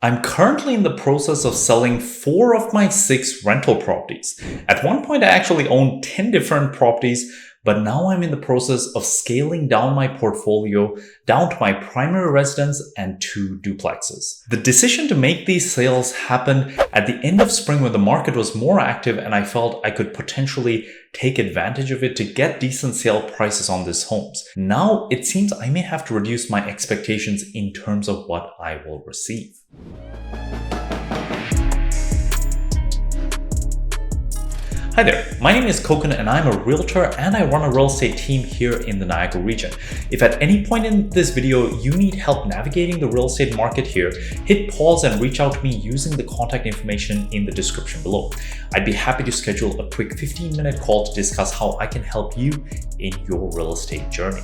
I'm currently in the process of selling 4 of my 6 rental properties. At one point, I actually owned 10 different properties, but now I'm in the process of scaling down my portfolio down to my primary residence and 2 duplexes. The decision to make these sales happened at the end of spring when the market was more active and I felt I could potentially take advantage of it to get decent sale prices on these homes. Now it seems I may have to reduce my expectations in terms of what I will receive. Hi there, my name is Koukun and I'm a realtor and I run a real estate team here in the Niagara region. If at any point in this video you need help navigating the real estate market here, hit pause and reach out to me using the contact information in the description below. I'd be happy to schedule a quick 15-minute call to discuss how I can help you in your real estate journey.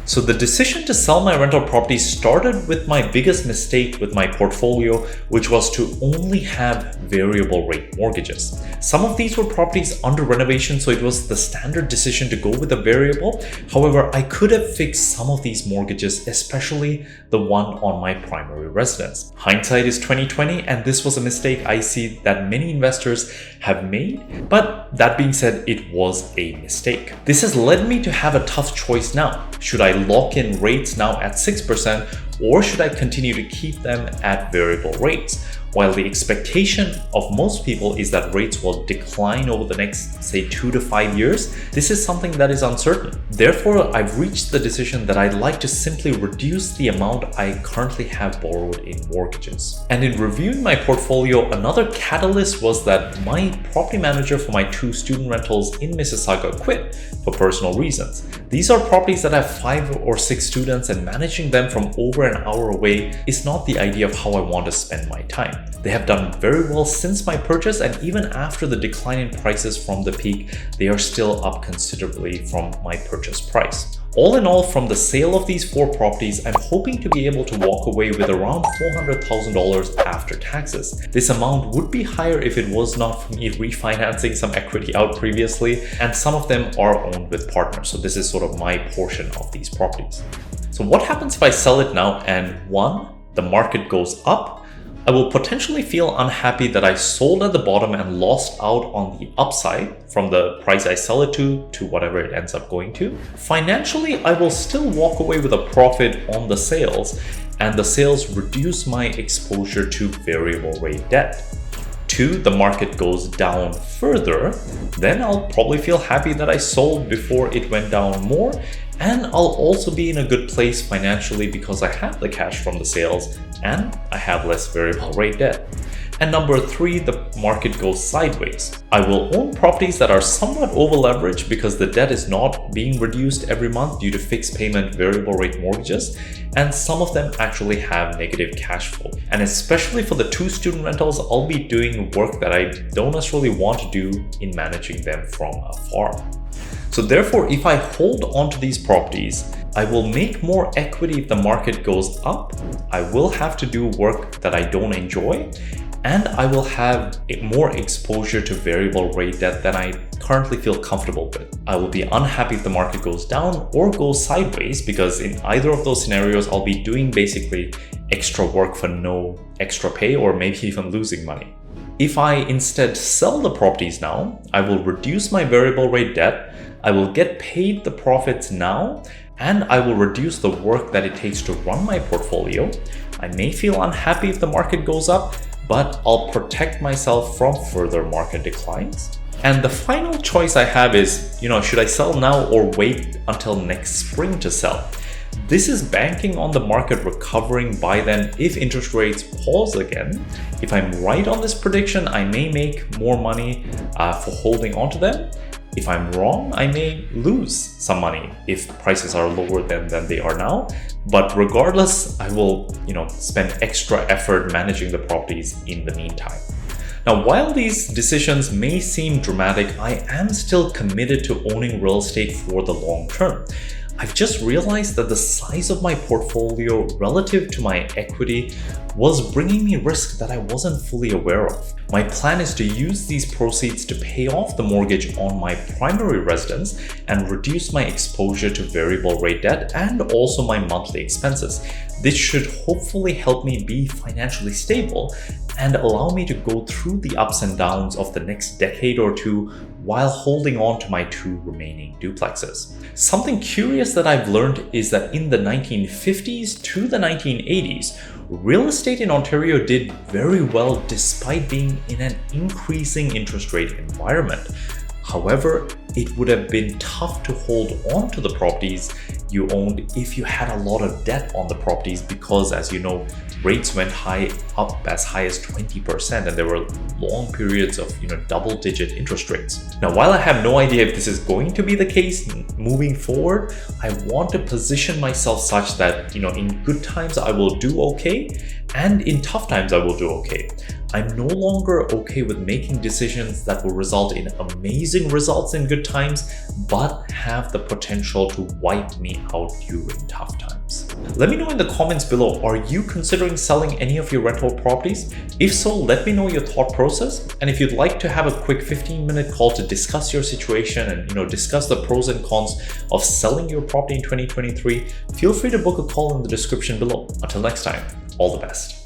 So the decision to sell my rental property started with my biggest mistake with my portfolio, which was to only have variable rate mortgages. Some of these were properties under renovation, so it was the standard decision to go with a variable. However, I could have fixed some of these mortgages, especially the one on my primary residence. Hindsight is 20/20, and this was a mistake I see that many investors have made. But that being said, it was a mistake. This has led me to have a tough choice now. Should I lock in rates now at 6% or should I continue to keep them at variable rates? While the expectation of most people is that rates will decline over the next, say, 2 to 5 years, this is something that is uncertain. Therefore, I've reached the decision that I'd like to simply reduce the amount I currently have borrowed in mortgages. And in reviewing my portfolio, another catalyst was that my property manager for my 2 student rentals in Mississauga quit for personal reasons. These are properties that have 5 or 6 students, and managing them from over an hour away is not the idea of how I want to spend my time. They have done very well since my purchase, and even after the decline in prices from the peak, they are still up considerably from my purchase price. All in all, from the sale of these 4 properties, I'm hoping to be able to walk away with around $400,000 after taxes. This amount would be higher if it was not for me refinancing some equity out previously, and some of them are owned with partners. So this is sort of my portion of these properties. So what happens if I sell it now and 1, the market goes up? I will potentially feel unhappy that I sold at the bottom and lost out on the upside from the price I sell it to whatever it ends up going to. Financially, I will still walk away with a profit on the sales, and the sales reduce my exposure to variable rate debt. 2, the market goes down further, then I'll probably feel happy that I sold before it went down more, and I'll also be in a good place financially because I have the cash from the sales and I have less variable rate debt. And number 3, the market goes sideways. I will own properties that are somewhat over leveraged because the debt is not being reduced every month due to fixed payment variable rate mortgages, and some of them actually have negative cash flow. And especially for the 2 student rentals, I'll be doing work that I don't necessarily want to do in managing them from afar. So therefore, if I hold on to these properties, I will make more equity if the market goes up, I will have to do work that I don't enjoy, and I will have more exposure to variable rate debt than I currently feel comfortable with. I will be unhappy if the market goes down or goes sideways because in either of those scenarios, I'll be doing basically extra work for no extra pay or maybe even losing money. If I instead sell the properties now, I will reduce my variable rate debt, I will get paid the profits now, and I will reduce the work that it takes to run my portfolio. I may feel unhappy if the market goes up, but I'll protect myself from further market declines. And the final choice I have is, should I sell now or wait until next spring to sell? This is banking on the market recovering by then if interest rates pause again. If I'm right on this prediction, I may make more money for holding onto them. If I'm wrong, I may lose some money if prices are lower than they are now. But regardless, I will, spend extra effort managing the properties in the meantime. Now, while these decisions may seem dramatic, I am still committed to owning real estate for the long term. I've just realized that the size of my portfolio relative to my equity was bringing me risk that I wasn't fully aware of. My plan is to use these proceeds to pay off the mortgage on my primary residence and reduce my exposure to variable rate debt and also my monthly expenses. This should hopefully help me be financially stable and allow me to go through the ups and downs of the next decade or two while holding on to my 2 remaining duplexes. Something curious that I've learned is that in the 1950s to the 1980s, real estate in Ontario did very well despite being in an increasing interest rate environment. However, it would have been tough to hold on to the properties you owned if you had a lot of debt on the properties because, as you know, rates went up as high as 20% and there were long periods of double-digit interest rates. Now, while I have no idea if this is going to be the case moving forward, I want to position myself such that in good times I will do okay and in tough times I will do okay. I'm no longer okay with making decisions that will result in amazing results in good times, but have the potential to wipe me out during tough times. Let me know in the comments below, are you considering selling any of your rental properties? If so, let me know your thought process. And if you'd like to have a quick 15-minute call to discuss your situation and discuss the pros and cons of selling your property in 2023, feel free to book a call in the description below. Until next time, all the best.